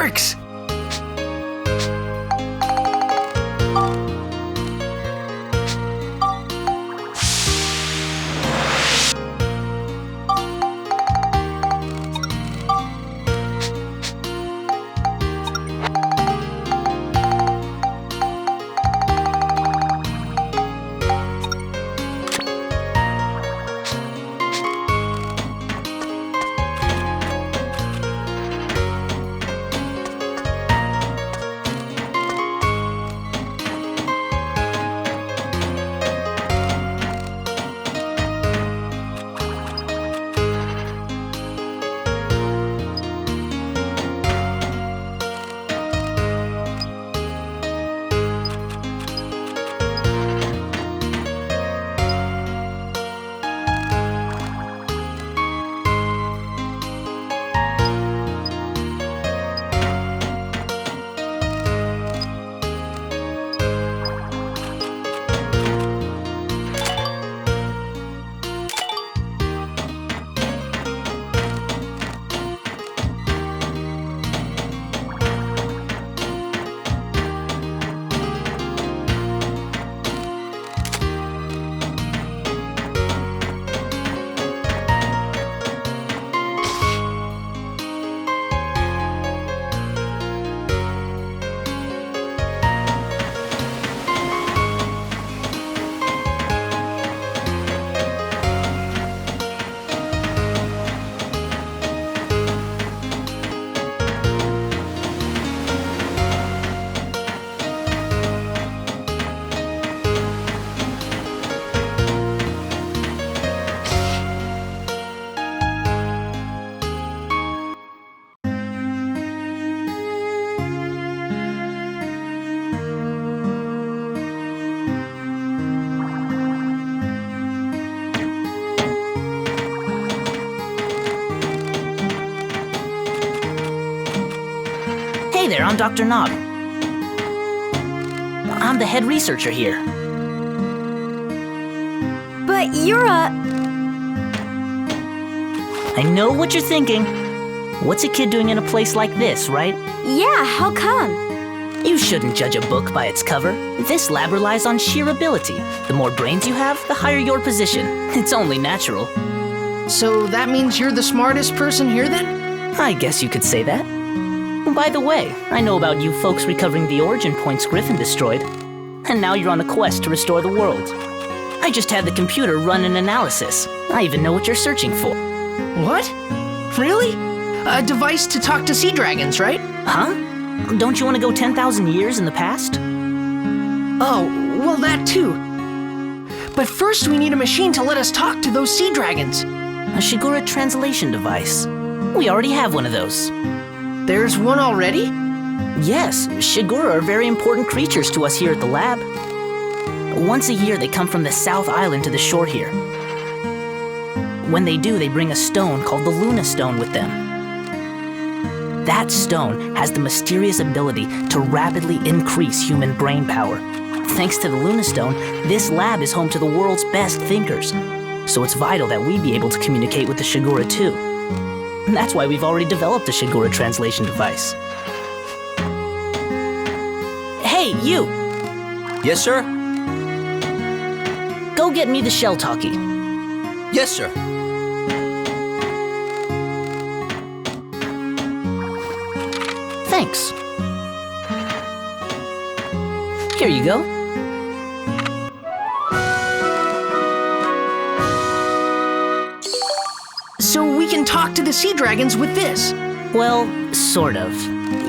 works! Hey there, I'm Dr. Knob. I'm the head researcher here. But you're a... I know what you're thinking. What's a kid doing in a place like this, right? Yeah, how come? You shouldn't judge a book by its cover. This lab relies on sheer ability. The more brains you have, the higher your position. It's only natural. So that means you're the smartest person here then? I guess you could say that. By the way, I know about you folks recovering the origin points Griffin destroyed. And now you're on a quest to restore the world. I just had the computer run an analysis. I even know what you're searching for. What? Really? A device to talk to sea dragons, right? Huh? Don't you want to go 10,000 years in the past? Oh, well that too. But first we need a machine to let us talk to those sea dragons. A Shigura translation device. We already have one of those. There's one already? Yes, Shigura are very important creatures to us here at the lab. Once a year they come from the South Island to the shore here. When they do, they bring a stone called the Luna Stone with them. That stone has the mysterious ability to rapidly increase human brain power. Thanks to the Luna Stone, this lab is home to the world's best thinkers. So it's vital that we be able to communicate with the Shigura too. That's why we've already developed a Shigura translation device. Hey, you! Yes, sir? Go get me the shell talkie. Yes, sir. Thanks. Here you go. So we can talk to the sea dragons with this? Well, sort of.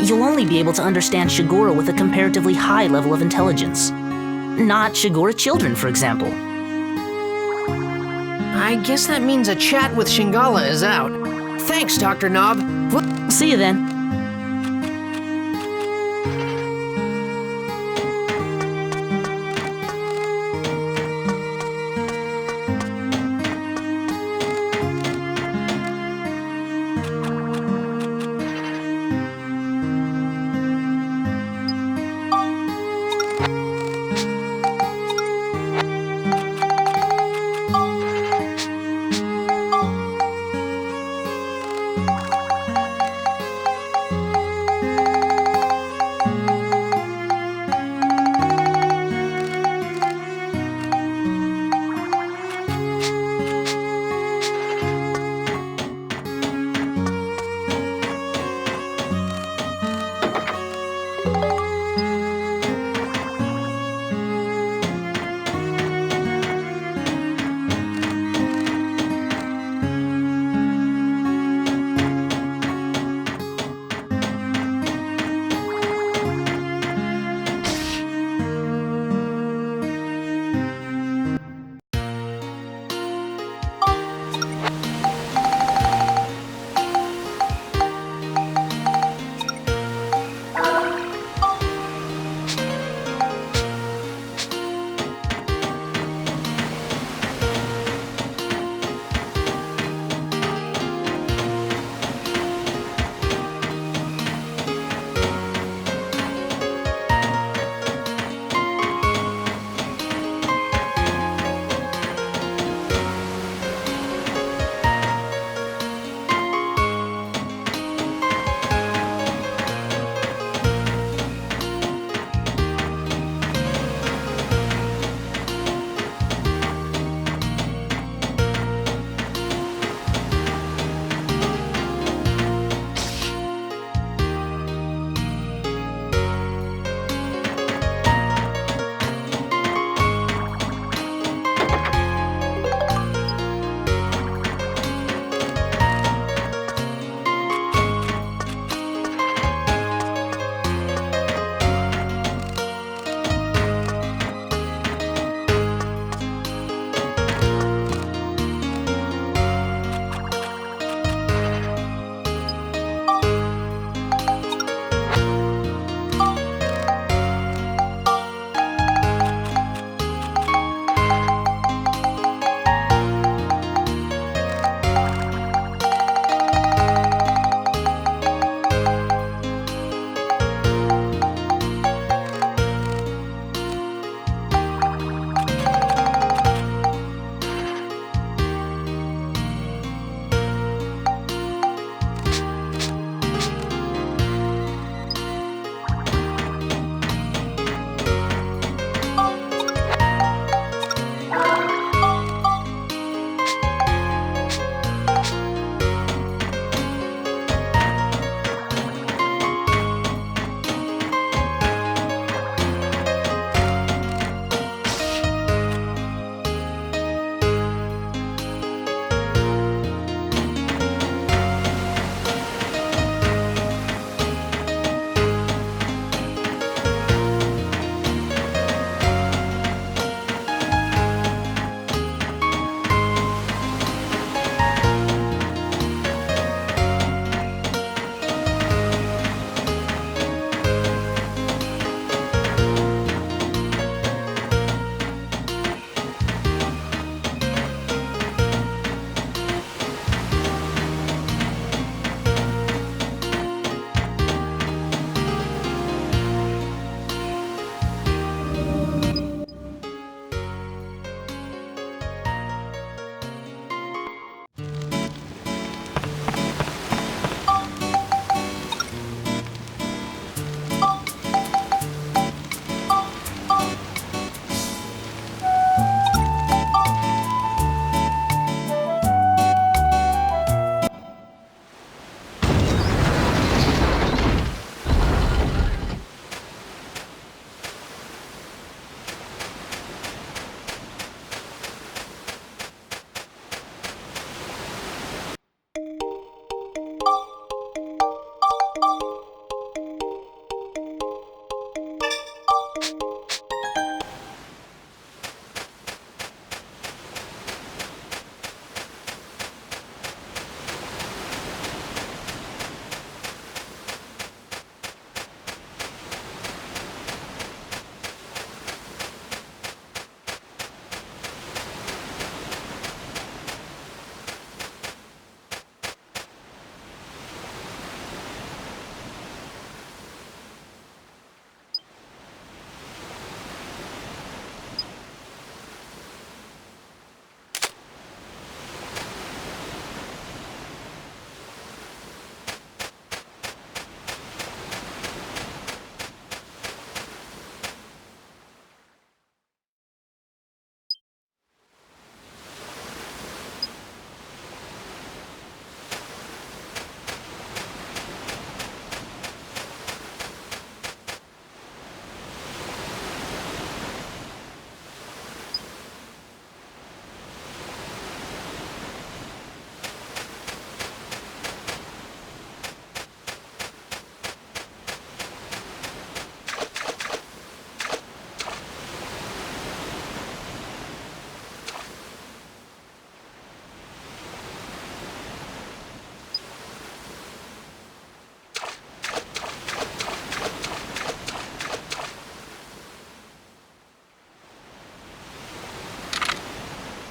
You'll only be able to understand Shigura with a comparatively high level of intelligence. Not Shigura children, for example. I guess that means a chat with Shingala is out. Thanks, Dr. Knob. See you then.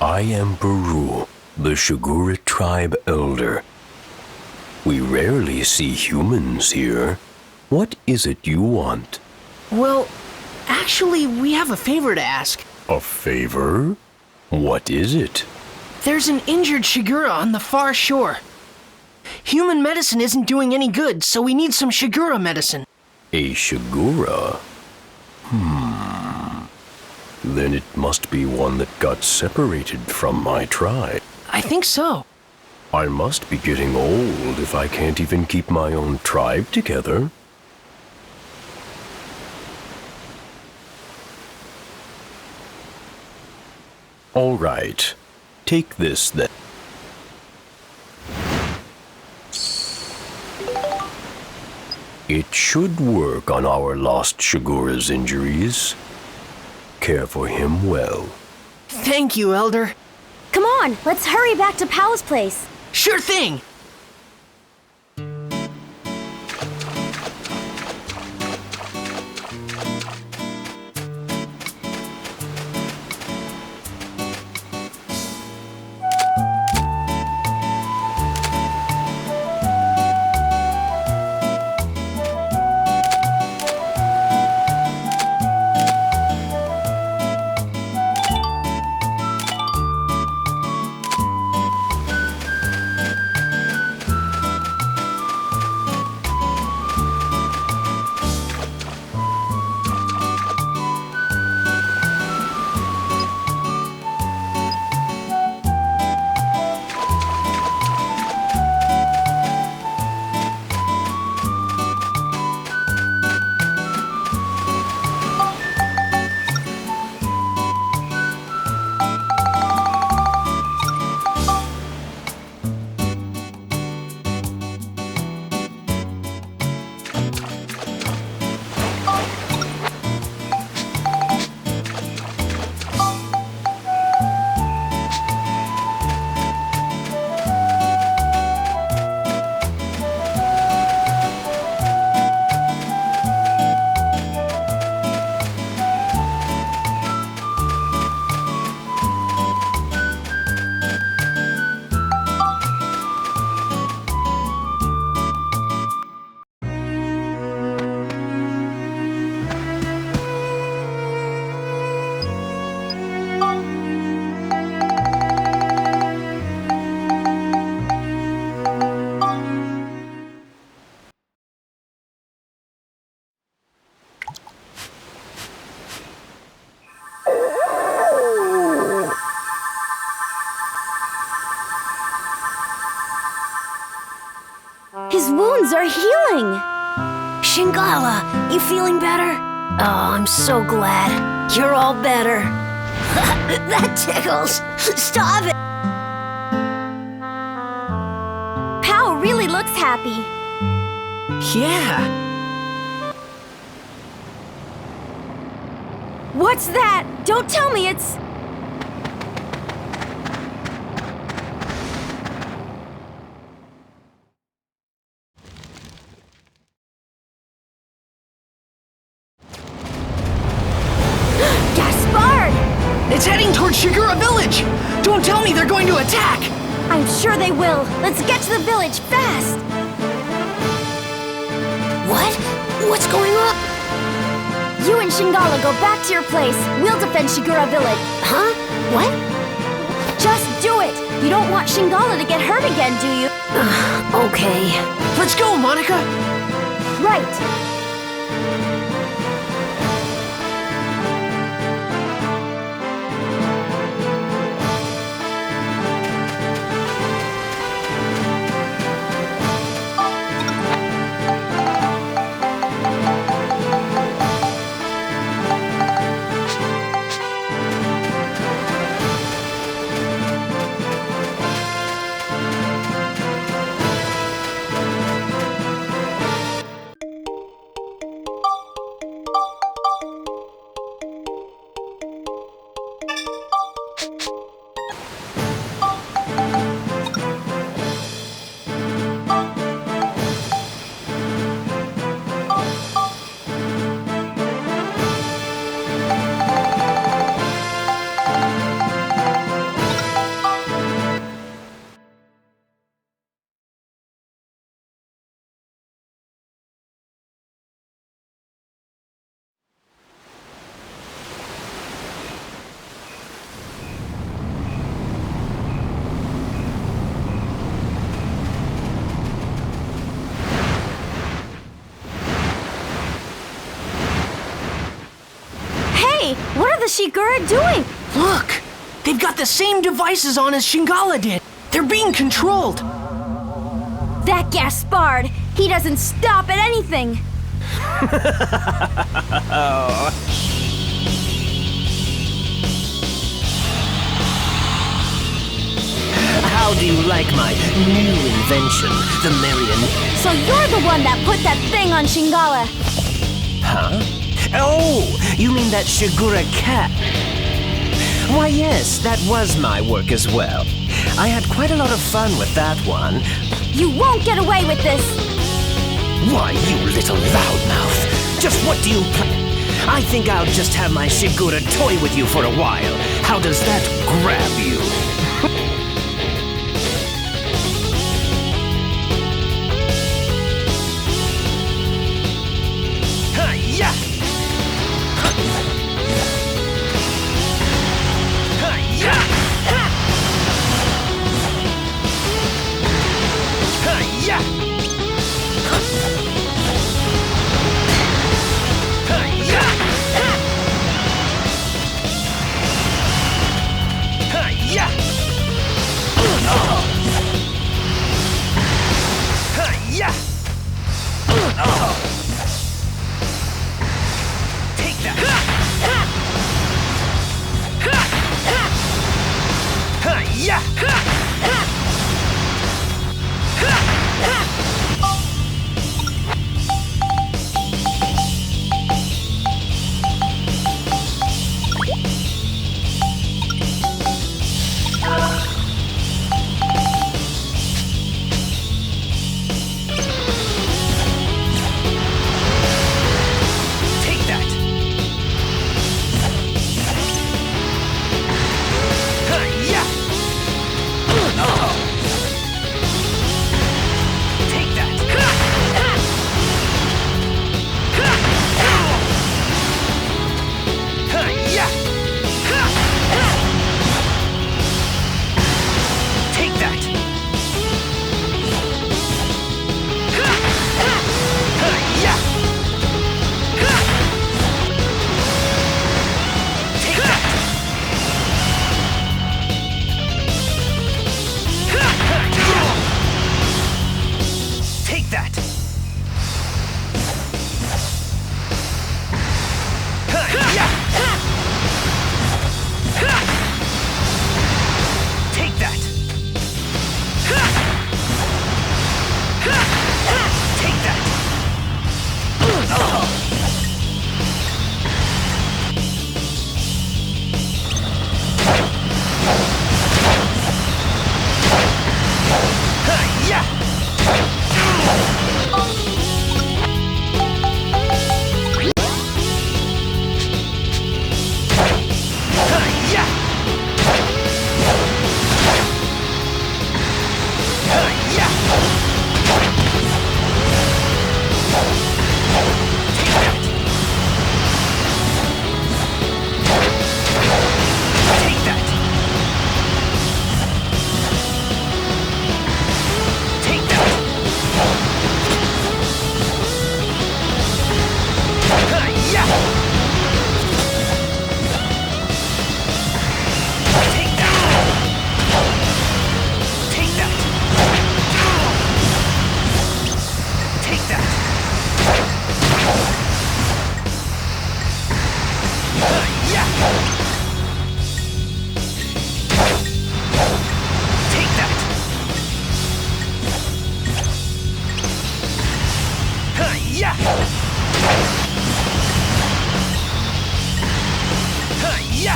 I am Baru, the Shigura tribe elder. We rarely see humans here. What is it you want? Well, actually, we have a favor to ask. A favor? What is it? There's an injured Shigura on the far shore. Human medicine isn't doing any good, so we need some Shigura medicine. A Shigura? Then it must be one that got separated from my tribe. I think so. I must be getting old if I can't even keep my own tribe together. All right. Take this then. It should work on our lost Shigura's injuries. Care for him well. Thank you, Elder. Come on, let's hurry back to Pow's place. Sure thing! His wounds are healing. Shingala, you feeling better? Oh, I'm so glad. You're all better. That tickles. Stop it. Pow really looks happy. Yeah. What's that? Don't tell me it's... It's heading towards Shigura Village! Don't tell me they're going to attack! I'm sure they will. Let's get to the village fast! What? What's going on? You and Shingala go back to your place. We'll defend Shigura Village. Huh? What? Just do it! You don't want Shingala to get hurt again, do you? Okay. Let's go, Monica! Right. Shigura doing? Look! They've got the same devices on as Shingala did. They're being controlled. That Gaspard, he doesn't stop at anything. How do you like my new invention, the Marion? So you're the one that put that thing on Shingala. Huh? Oh, you mean that Shigura cat? Why, yes, that was my work as well. I had quite a lot of fun with that one. You won't get away with this. Why, you little loudmouth. Just what do you plan? I think I'll just have my Shigura toy with you for a while. How does that grab you? Hi-ya! Hi-ya! Hi-ya! Hi-ya! Hi-ya! Hi-ya! Take that! Hi-ya! Take that! Hi-ya! Take that! Hi-ya! Take that! Hi-ya! Take that! Take that! Hi-ya! Take that! Take that! Hi-ya! Hi-ya! Hi-ya! Take that! Take that! Take that! Hi-ya! Take that! Take that! Take that! Hi-ya! Take that! Hi-ya! Hi-ya!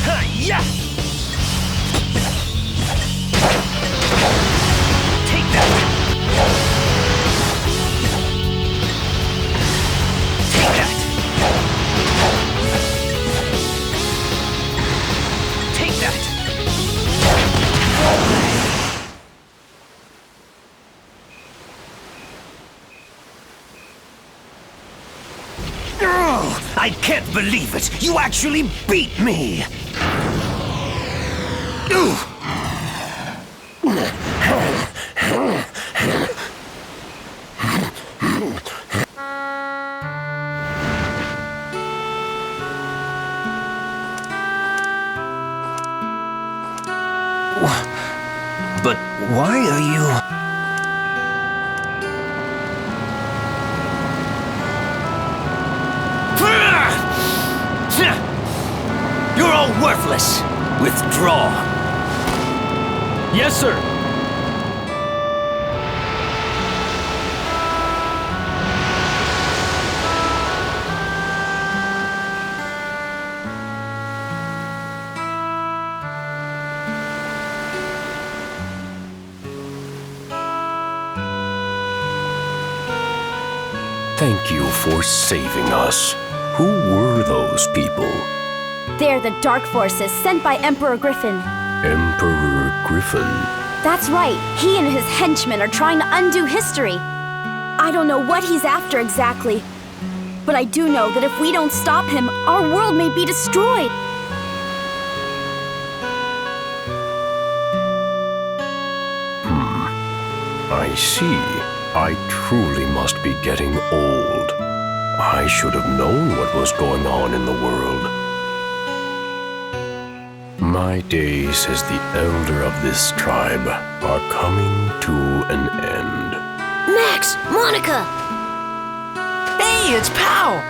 Hi-ya! Take that! Take that! Take that! Oh, I can't believe it! You actually beat me! But why are you... You're all worthless. Withdraw. Yes, sir. Thank you for saving us. Who were those people? They're the Dark Forces sent by Emperor Griffin. Emperor Griffin. That's right. He and his henchmen are trying to undo history. I don't know what he's after exactly, but I do know that if we don't stop him, our world may be destroyed. I see. I truly must be getting old. I should have known what was going on in the world. My days as the elder of this tribe are coming to an end. Max! Monica! Hey, it's Pow!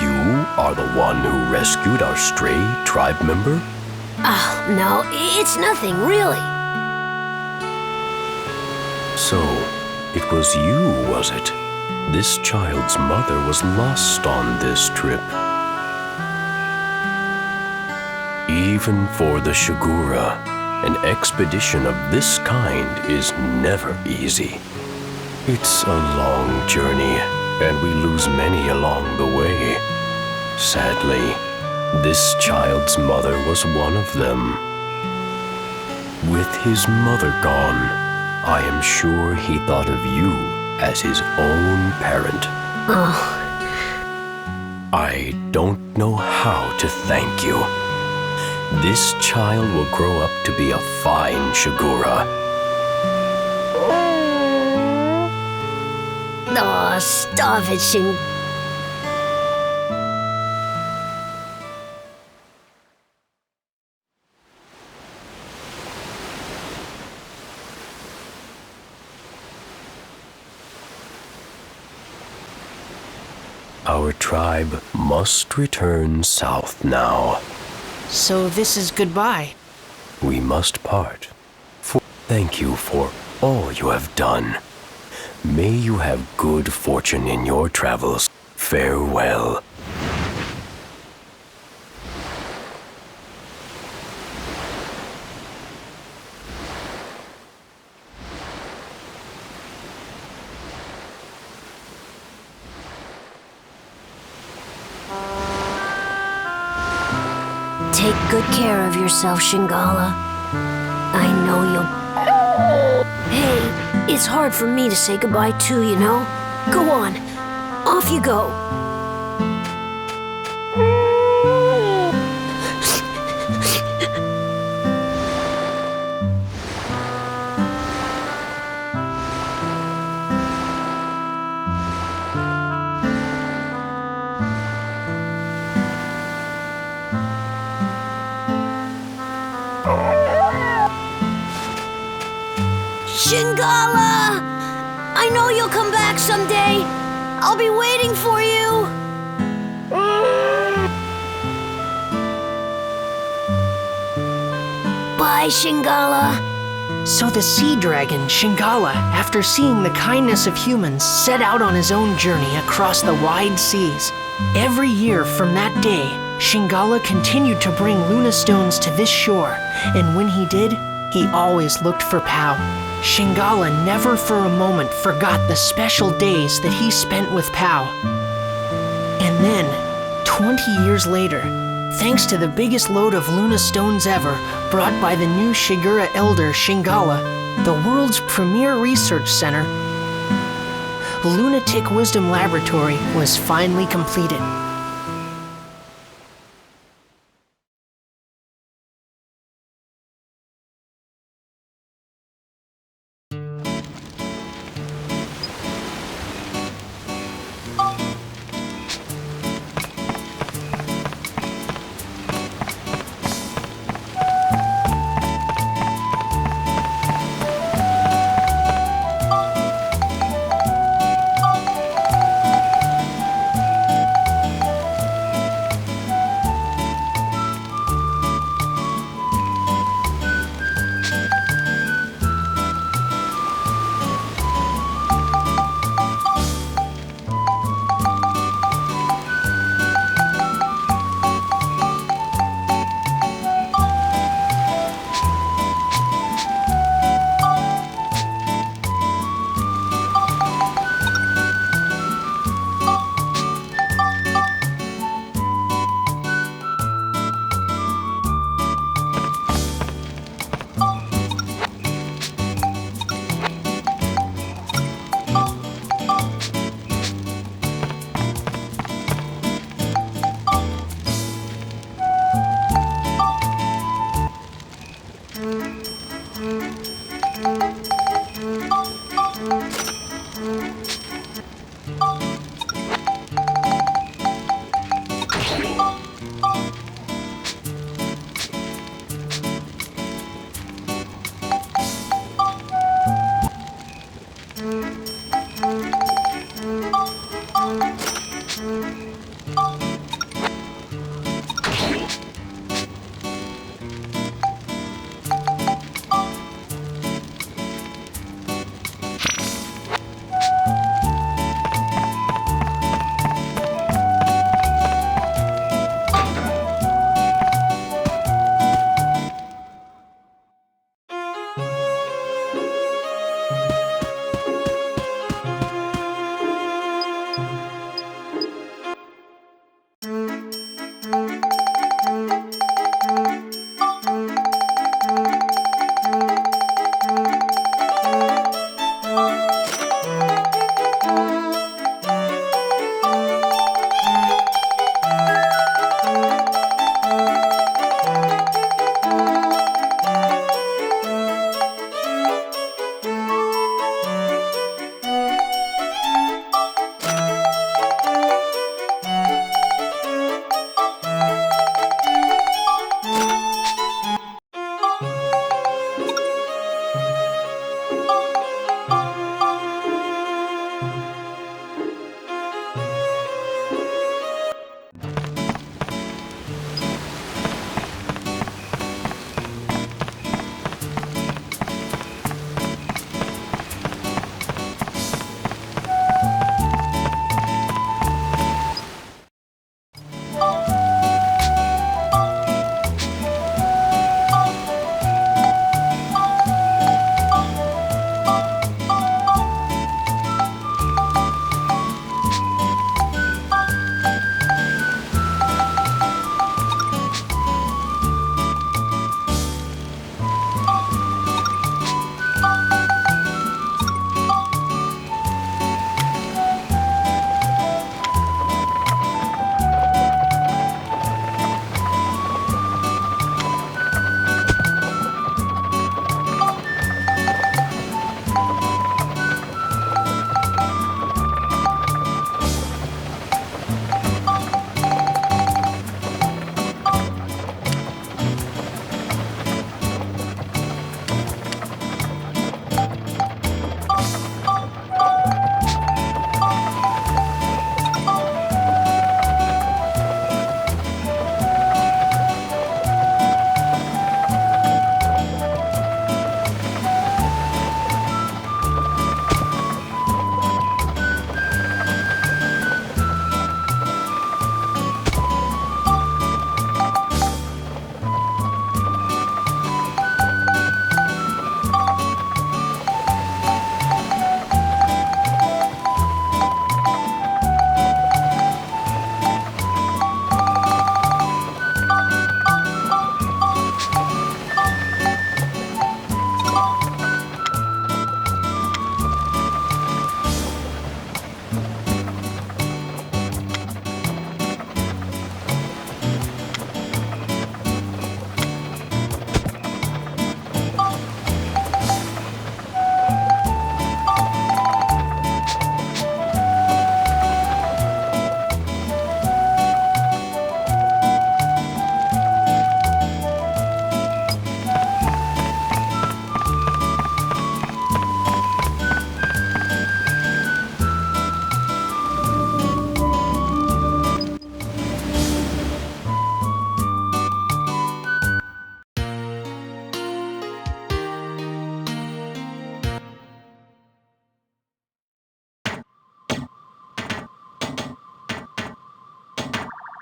You are the one who rescued our stray tribe member? Oh, no, it's nothing, really. So, it was you, was it? This child's mother was lost on this trip. Even for the Shigura, an expedition of this kind is never easy. It's a long journey, and we lose many along the way. Sadly, this child's mother was one of them. With his mother gone, I am sure he thought of you as his own parent. Oh. I don't know how to thank you. This child will grow up to be a fine Shigura. Oh, stop it, Shin. Our tribe must return south now. So this is goodbye. We must part. Thank you for all you have done. May you have good fortune in your travels. Farewell. Take good care of yourself, Shingala. I know you'll... Hey, it's hard for me to say goodbye too, you know? Go on. Off you go. Shingala! I know you'll come back someday. I'll be waiting for you. Bye, Shingala. So the sea dragon, Shingala, after seeing the kindness of humans, set out on his own journey across the wide seas. Every year from that day, Shingala continued to bring Luna stones to this shore, and when he did, he always looked for Pau. Shingala never for a moment forgot the special days that he spent with Pau. And then, 20 years later, thanks to the biggest load of Luna stones ever brought by the new Shigura elder Shingala, the world's premier research center, Lunatic Wisdom Laboratory, was finally completed.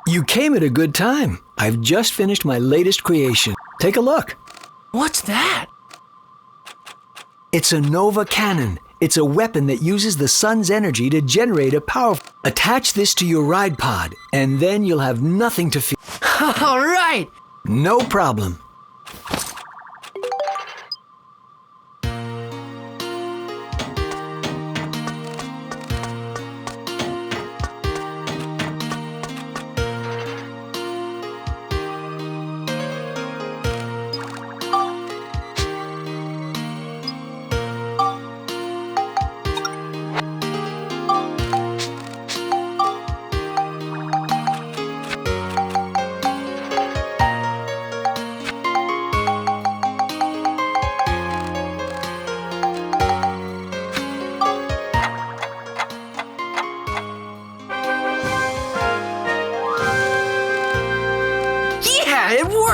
You came at a good time. I've just finished my latest creation. Take a look. What's that? It's a Nova Cannon. It's a weapon that uses the sun's energy to generate a powerful... Attach this to your ride pod, and then you'll have nothing to fear. All right! No problem.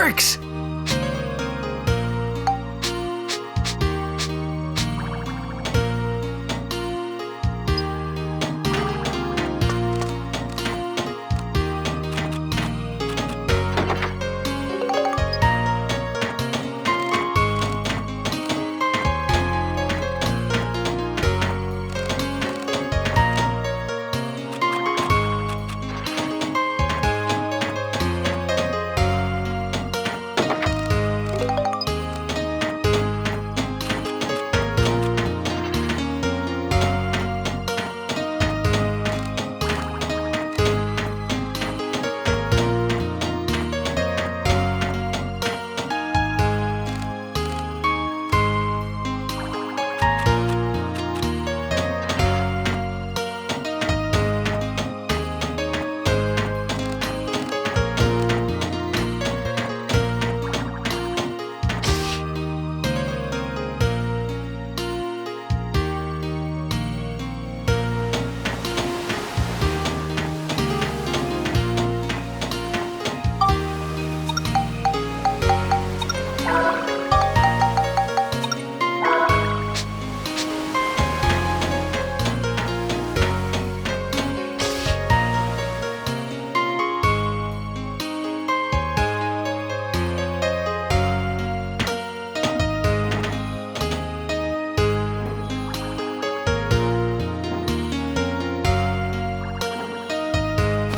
works!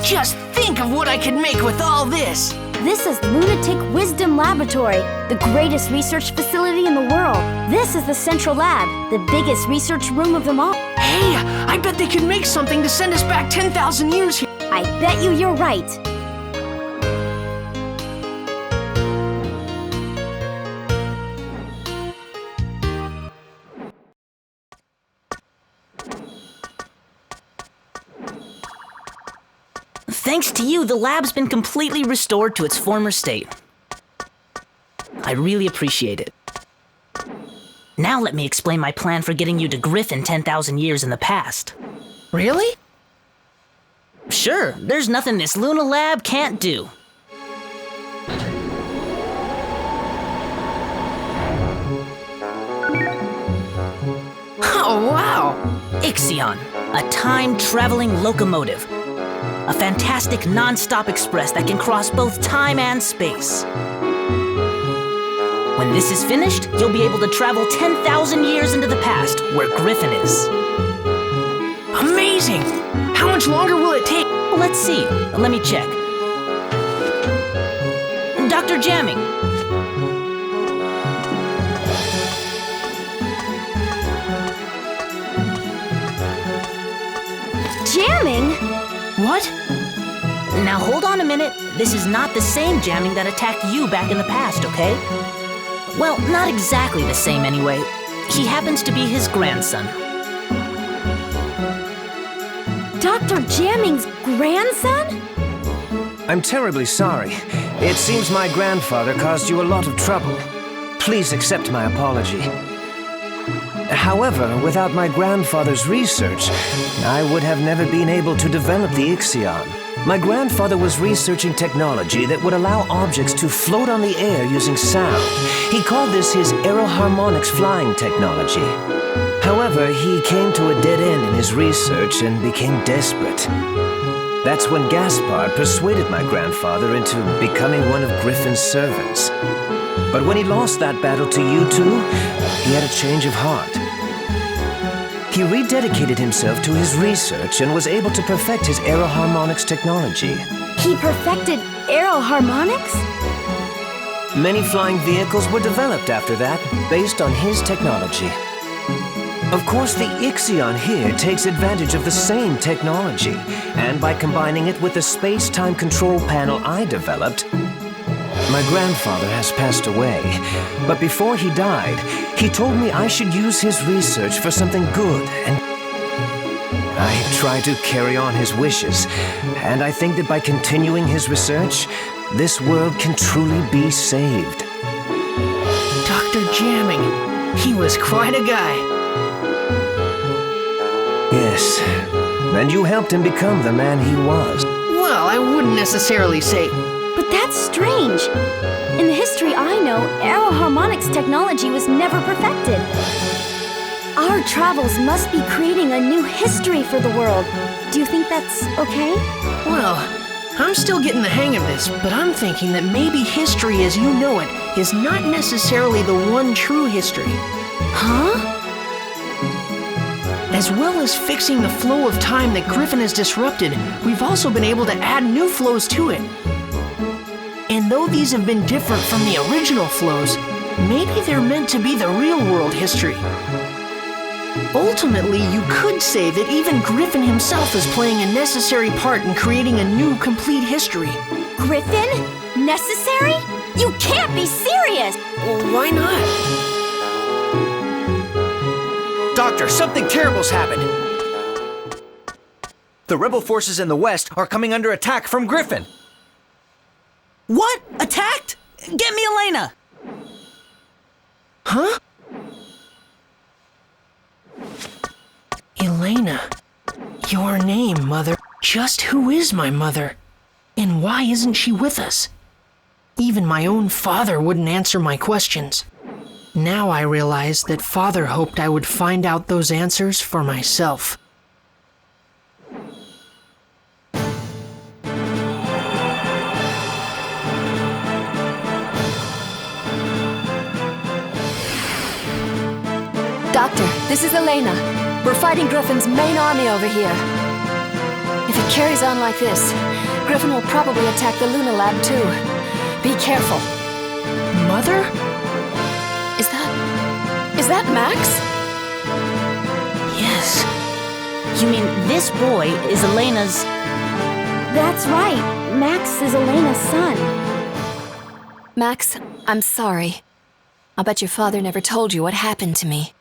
Just think of what I could make with all this! This is Lunatic Wisdom Laboratory, the greatest research facility in the world. This is the Central Lab, the biggest research room of them all. Hey, I bet they could make something to send us back 10,000 years here. I bet you're right. Thanks to you, the lab's been completely restored to its former state. I really appreciate it. Now let me explain my plan for getting you to Griffin 10,000 years in the past. Really? Sure, there's nothing this Luna lab can't do. Oh, wow! Ixion, a time-traveling locomotive. A fantastic non-stop express that can cross both time and space. When this is finished, you'll be able to travel 10,000 years into the past, where Griffin is. Amazing! How much longer will it take? Well, let's see. Let me check. Dr. Jamming. Jamming? What? Now hold on a minute. This is not the same jamming that attacked you back in the past, okay? Well, not exactly the same anyway. He happens to be his grandson. Dr. Jamming's grandson? I'm terribly sorry. It seems my grandfather caused you a lot of trouble. Please accept my apology. However, without my grandfather's research, I would have never been able to develop the Ixion. My grandfather was researching technology that would allow objects to float on the air using sound. He called this his aeroharmonics flying technology. However, he came to a dead end in his research and became desperate. That's when Gaspard persuaded my grandfather into becoming one of Griffin's servants. But when he lost that battle to you two, he had a change of heart. He rededicated himself to his research and was able to perfect his aeroharmonics technology. He perfected aeroharmonics? Many flying vehicles were developed after that, based on his technology. Of course, the Ixion here takes advantage of the same technology, and by combining it with the space-time control panel I developed, my grandfather has passed away, but before he died, he told me I should use his research for something good, and I tried to carry on his wishes, and I think that by continuing his research, this world can truly be saved. Dr. Jamming. He was quite a guy. Yes, and you helped him become the man he was. Well, I wouldn't necessarily say... But that's strange. In the history I know, aeroharmonics technology was never perfected. Our travels must be creating a new history for the world. Do you think that's okay? Well, I'm still getting the hang of this, but I'm thinking that maybe history as you know it is not necessarily the one true history. Huh? As well as fixing the flow of time that Griffin has disrupted, we've also been able to add new flows to it. And though these have been different from the original flows, maybe they're meant to be the real-world history. Ultimately, you could say that even Griffin himself is playing a necessary part in creating a new, complete history. Griffin? Necessary? You can't be serious! Well, why not? Doctor, something terrible's happened. The rebel forces in the west are coming under attack from Griffin. What? Attacked? Get me Elena! Huh? Elena. Your name, Mother. Just who is my mother? And why isn't she with us? Even my own father wouldn't answer my questions. Now I realize that Father hoped I would find out those answers for myself. Doctor, this is Elena. We're fighting Griffin's main army over here. If it carries on like this, Griffin will probably attack the Luna Lab too. Be careful. Mother? Is that Max? Yes. You mean this boy is Elena's... That's right. Max is Elena's son. Max, I'm sorry. I'll bet your father never told you what happened to me.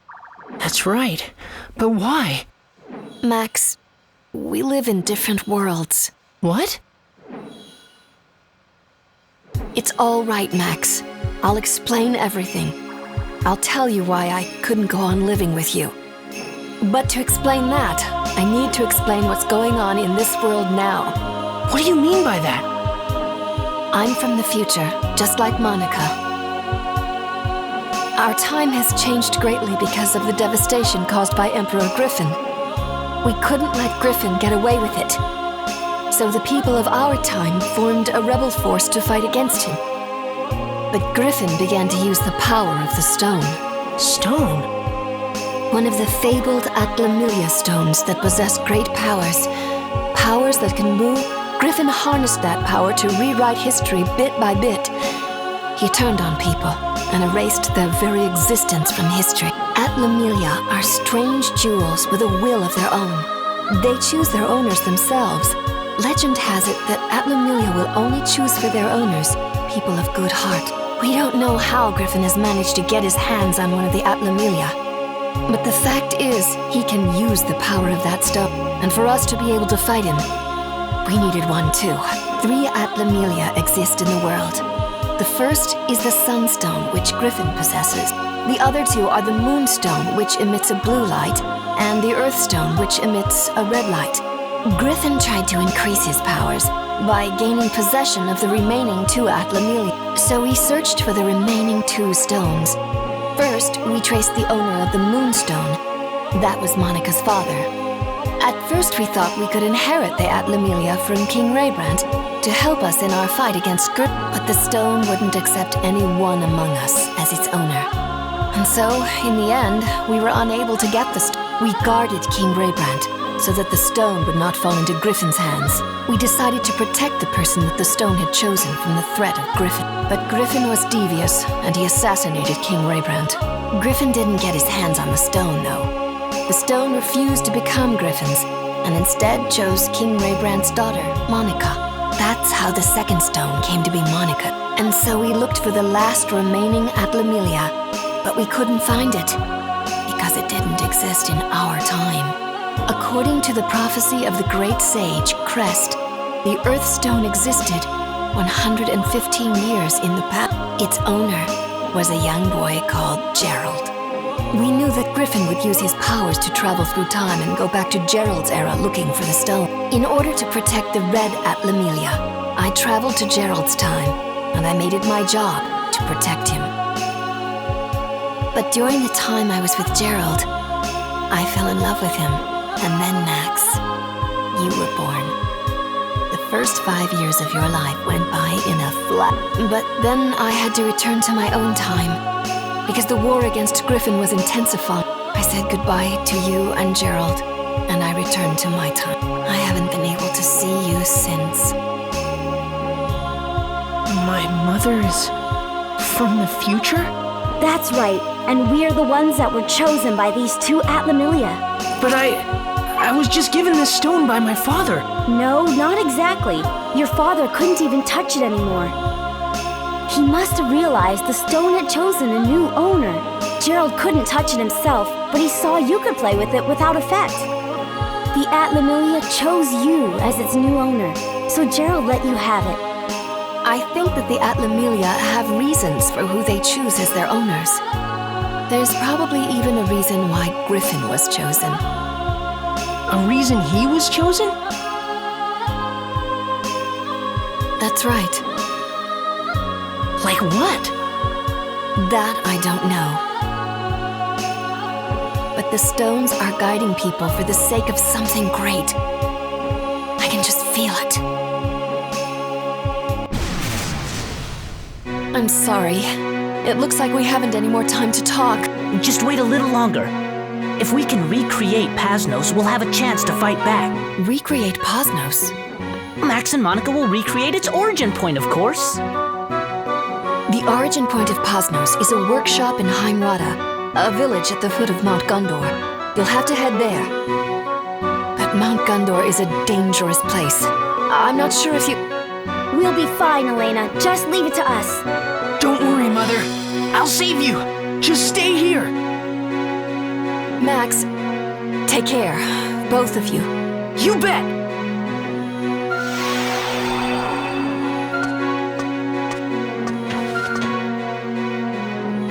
That's right. But why? Max, we live in different worlds. What? It's all right, Max. I'll explain everything. I'll tell you why I couldn't go on living with you. But to explain that, I need to explain what's going on in this world now. What do you mean by that? I'm from the future, just like Monica. Our time has changed greatly because of the devastation caused by Emperor Griffin. We couldn't let Griffin get away with it. So the people of our time formed a rebel force to fight against him. But Griffin began to use the power of the stone. Stone? One of the fabled Atlamilia stones that possess great powers. Powers that can move. Griffin harnessed that power to rewrite history bit by bit. He turned on people and erased their very existence from history. Atlamilia are strange jewels with a will of their own. They choose their owners themselves. Legend has it that Atlamilia will only choose for their owners people of good heart. We don't know how Griffin has managed to get his hands on one of the Atlamilia. But the fact is, he can use the power of that stone. And for us to be able to fight him, we needed one too. 3 Atlamilia exist in the world. The first is the Sunstone, which Griffin possesses. The other 2 are the Moonstone, which emits a blue light, and the Earthstone, which emits a red light. Griffin tried to increase his powers by gaining possession of the remaining 2 Atlamilia. So we searched for the remaining 2 stones. First, we traced the owner of the Moonstone. That was Monica's father. At first, we thought we could inherit the Atlamilia from King Raybrandt to help us in our fight against Griffin, but the stone wouldn't accept any one among us as its owner. And so, in the end, we were unable to get the stone. We guarded King Raybrandt so that the stone would not fall into Griffin's hands. We decided to protect the person that the stone had chosen from the threat of Griffin. But Griffin was devious, and he assassinated King Raybrandt. Griffin didn't get his hands on the stone, though. The stone refused to become Griffin's, and instead chose King Raybrandt's daughter, Monica. That's how the second stone came to be Monica. And so we looked for the last remaining Atlamilia, but we couldn't find it, because it didn't exist in our time. According to the prophecy of the great sage, Crest, the Earthstone existed 115 years in the past. Its owner was a young boy called Gerald. We knew that Griffin would use his powers to travel through time and go back to Gerald's era looking for the stone. In order to protect the red Atlamilia, I traveled to Gerald's time, and and I made it my job to protect him. But during the time I was with Gerald, I fell in love with him, and then Max, you were born. The first 5 years of your life went by in a flat. But then I had to return to my own time, because the war against Griffin was intensifying. I said goodbye to you and Gerald, and I returned to my time. I haven't been able to see you since. My mother is from the future? That's right, and we're the ones that were chosen by these two Atlamilia. But I was just given this stone by my father. No, not exactly. Your father couldn't even touch it anymore. He must have realized the stone had chosen a new owner. Gerald couldn't touch it himself, but he saw you could play with it without effect. The Atlamilia chose you as its new owner, so Gerald let you have it. I think that the Atlamilia have reasons for who they choose as their owners. There's probably even a reason why Griffin was chosen. A reason he was chosen? That's right. Like what? That I don't know. But the stones are guiding people for the sake of something great. I can just feel it. I'm sorry. It looks like we haven't any more time to talk. Just wait a little longer. If we can recreate Pasnos, we'll have a chance to fight back. Recreate Pasnos? Max and Monica will recreate its origin point, of course. The origin point of Pasnos is a workshop in Heimrada, a village at the foot of Mount Gundor. You'll have to head there. But Mount Gundor is a dangerous place. I'm not sure if you... We'll be fine, Elena. Just leave it to us. Don't worry, Mother. I'll save you. Just stay here. Max, take care. Both of you. You bet.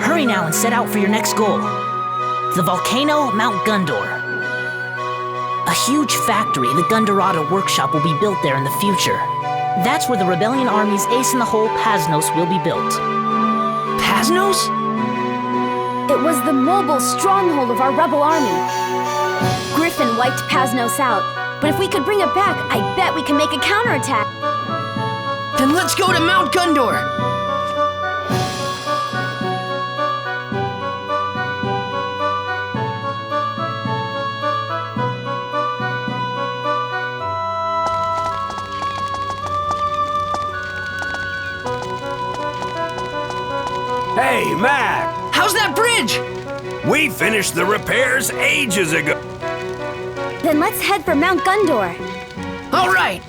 Hurry now and set out for your next goal. The volcano, Mount Gundor. A huge factory, the Gundorada workshop, will be built there in the future. That's where the rebellion army's ace-in-the-hole Pasnos will be built. Pasnos? It was the mobile stronghold of our rebel army. Griffin wiped Pasnos out, but if we could bring it back, I bet we can make a counterattack. Then let's go to Mount Gundor. Hey, Mac! How's that bridge? We finished the repairs ages ago. Then let's head for Mount Gundor. All right.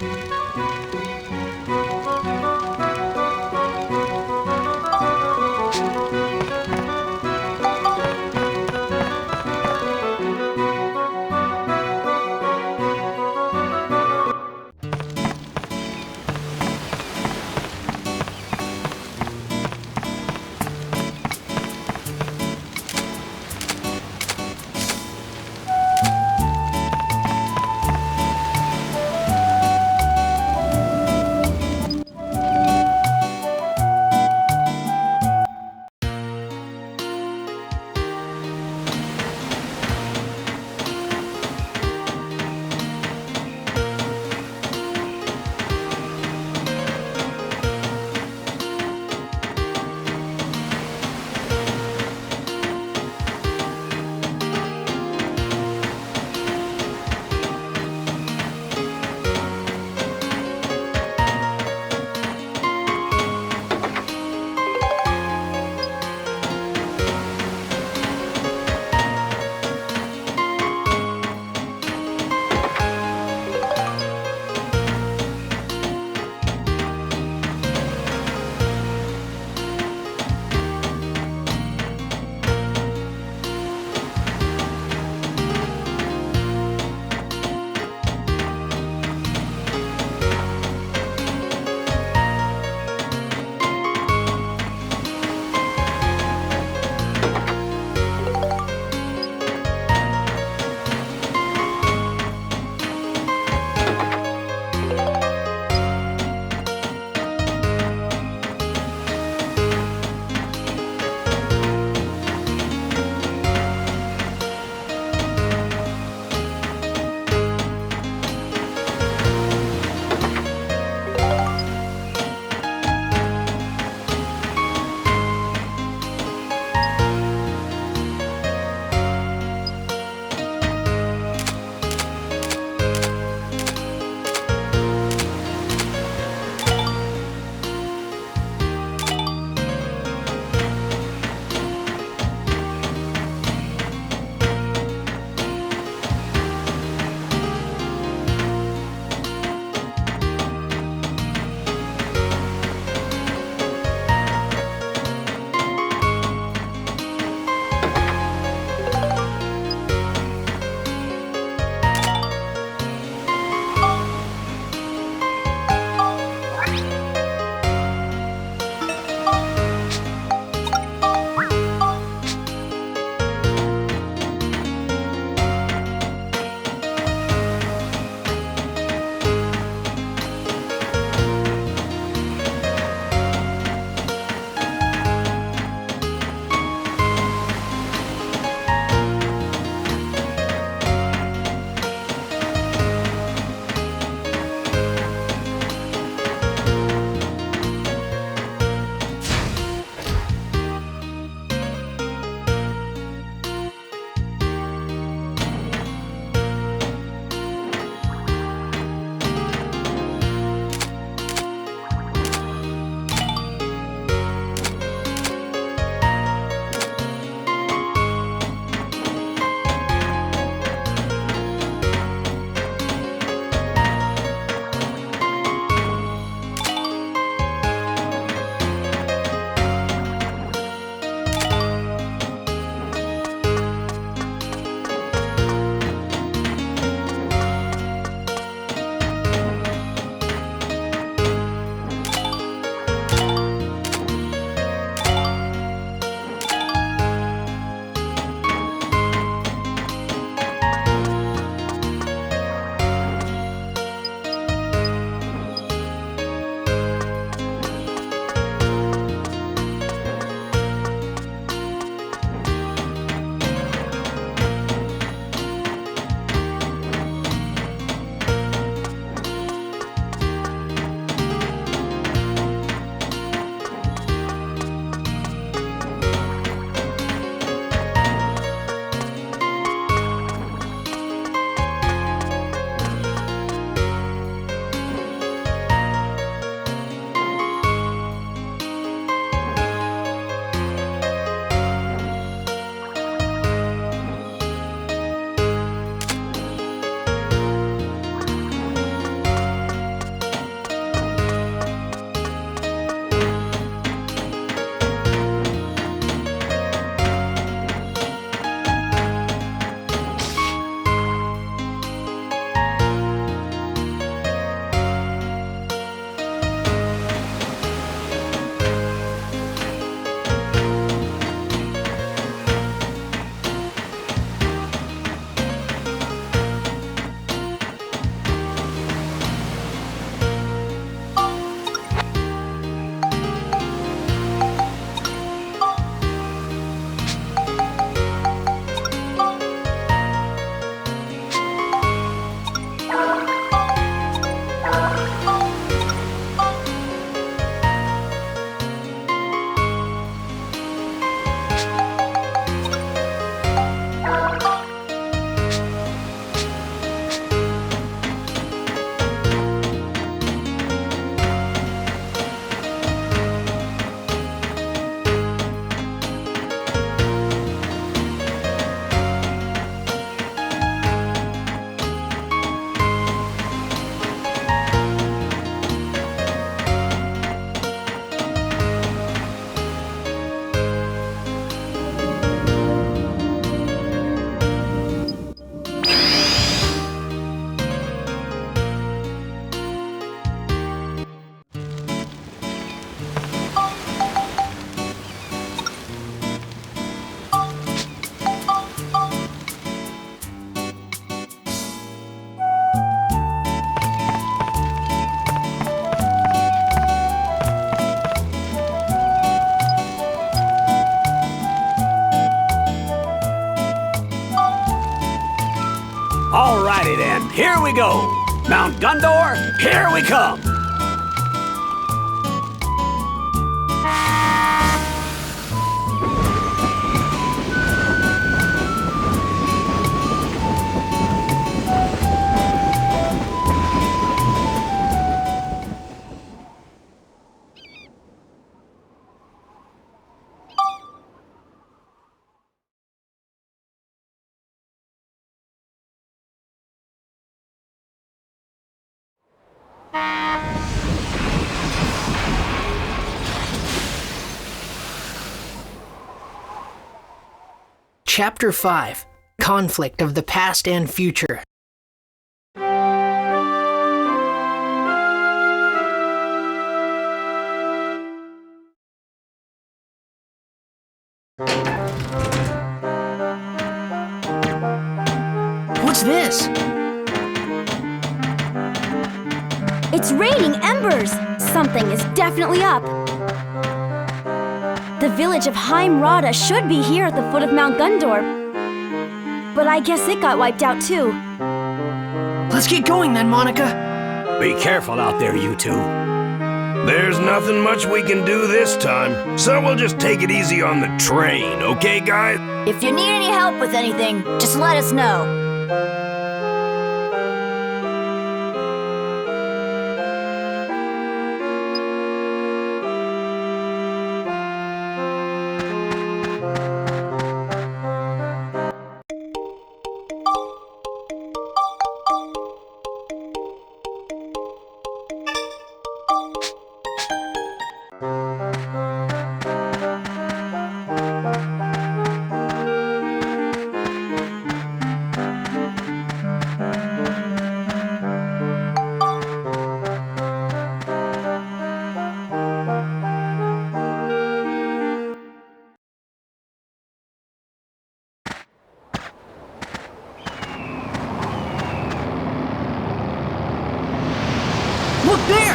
Alrighty then, here we go. Mount Gundor, here we come. Chapter 5: Conflict of the Past and Future. What's this? It's raining embers! Something is definitely up. The village of Heimrada should be here at the foot of Mount Gundor. But I guess it got wiped out too. Let's get going then, Monica. Be careful out there, you two. There's nothing much we can do this time, so we'll just take it easy on the train, okay, guys? If you need any help with anything, just let us know. Look there!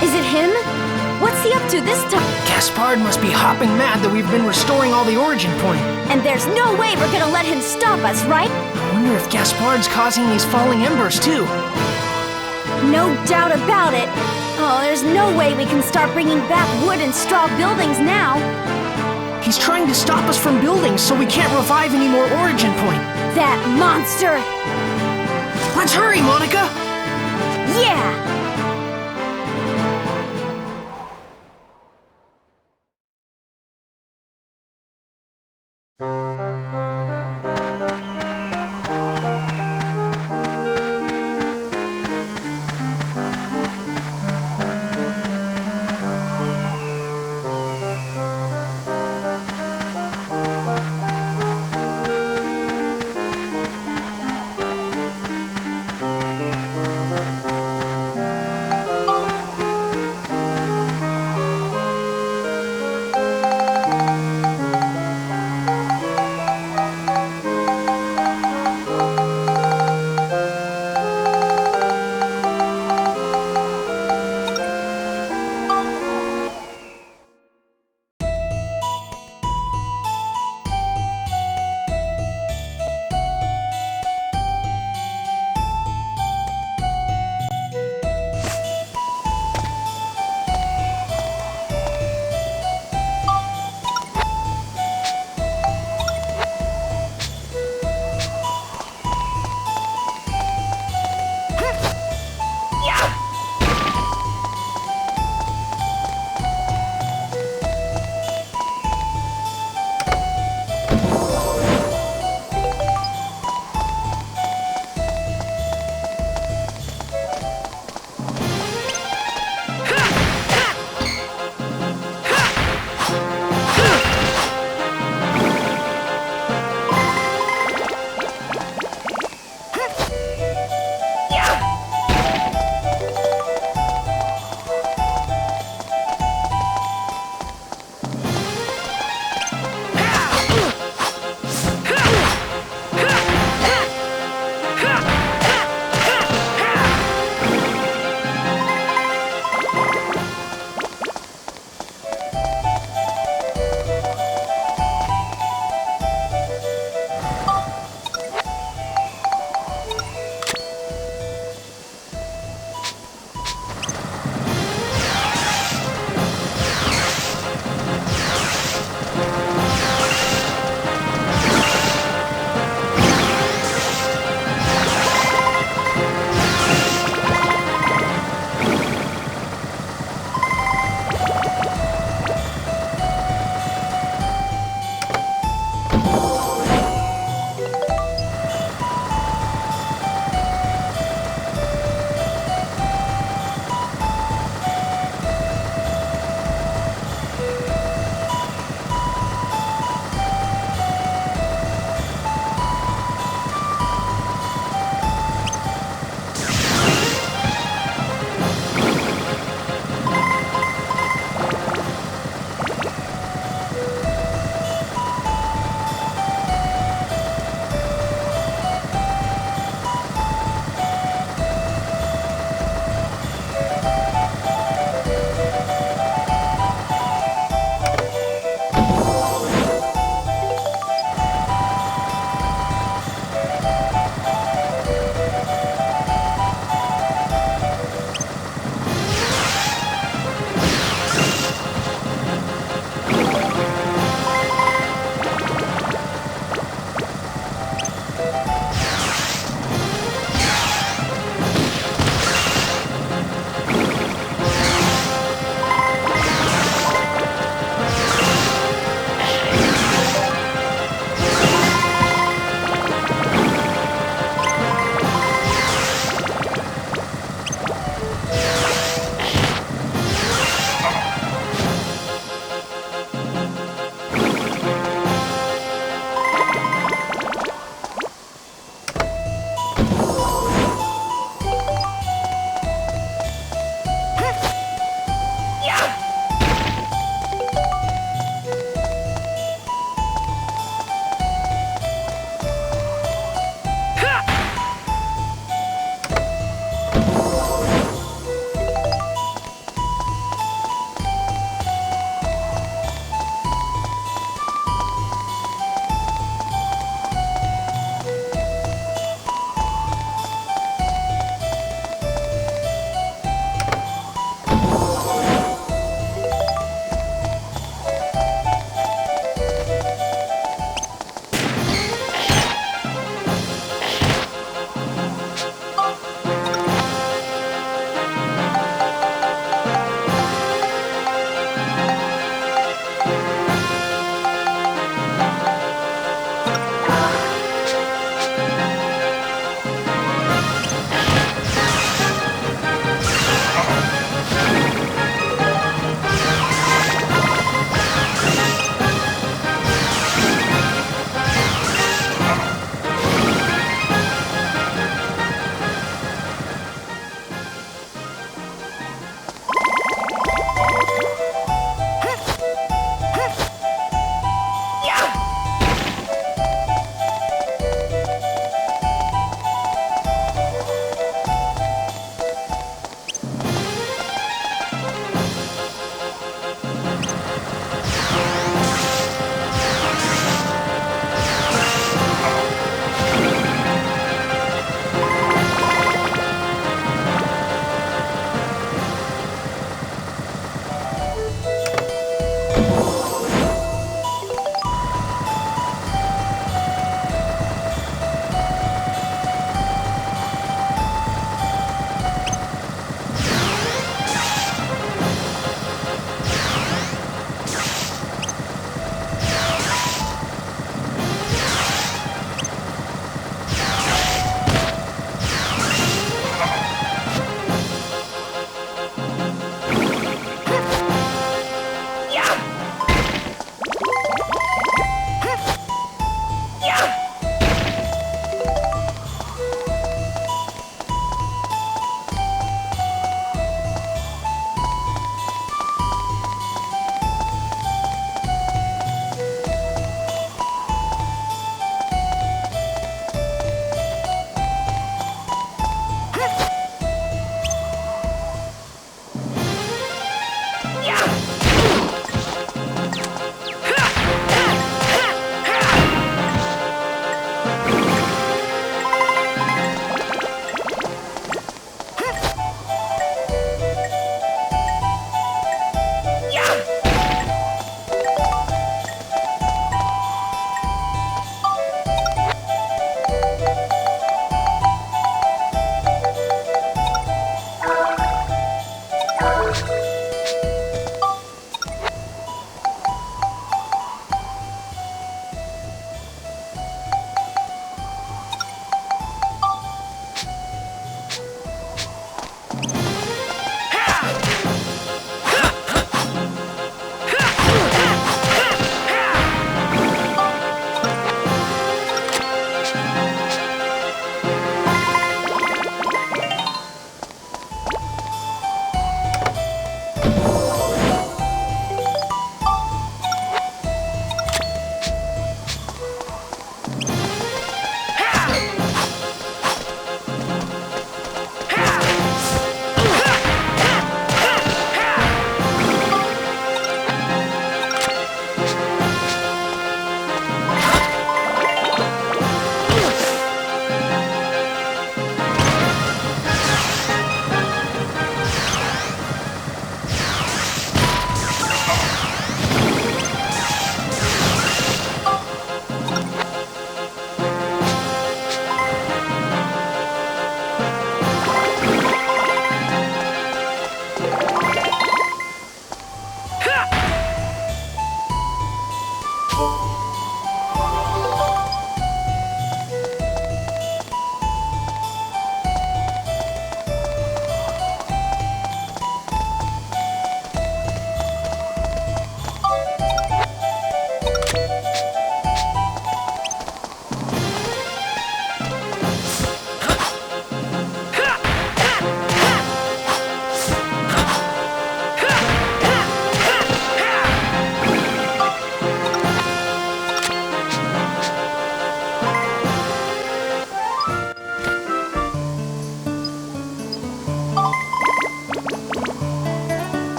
Is it him? What's he up to this time? Gaspard must be hopping mad that we've been restoring all the origin point. And there's no way we're gonna let him stop us, right? I wonder if Gaspard's causing these falling embers too. No doubt about it. Oh, there's no way we can start bringing back wood and straw buildings now. He's trying to stop us from building so we can't revive any more origin point. That monster! Let's hurry, Monica! Yeah!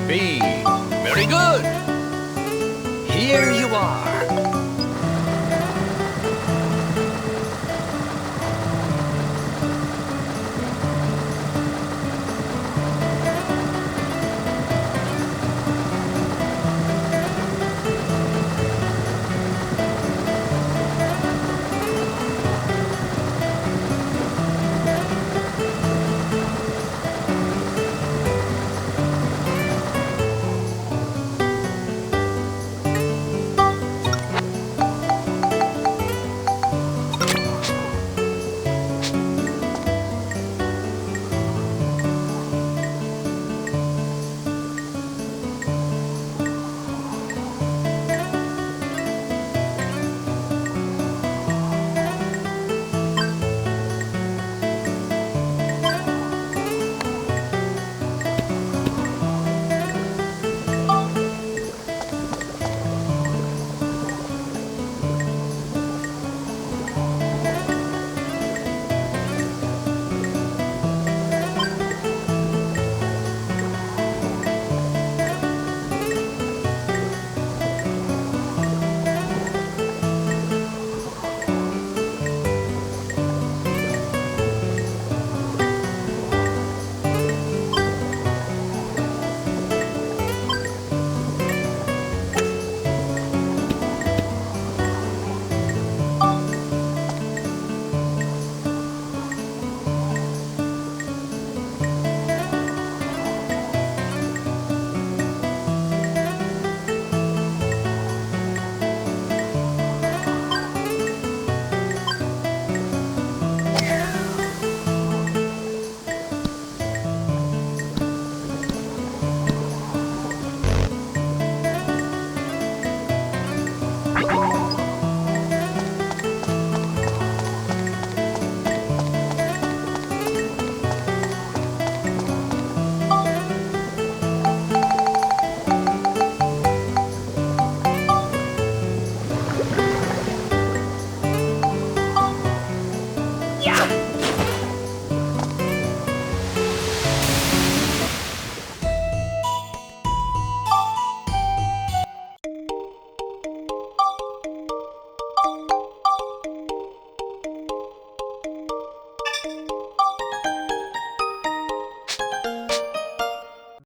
B. Very good. Here you are.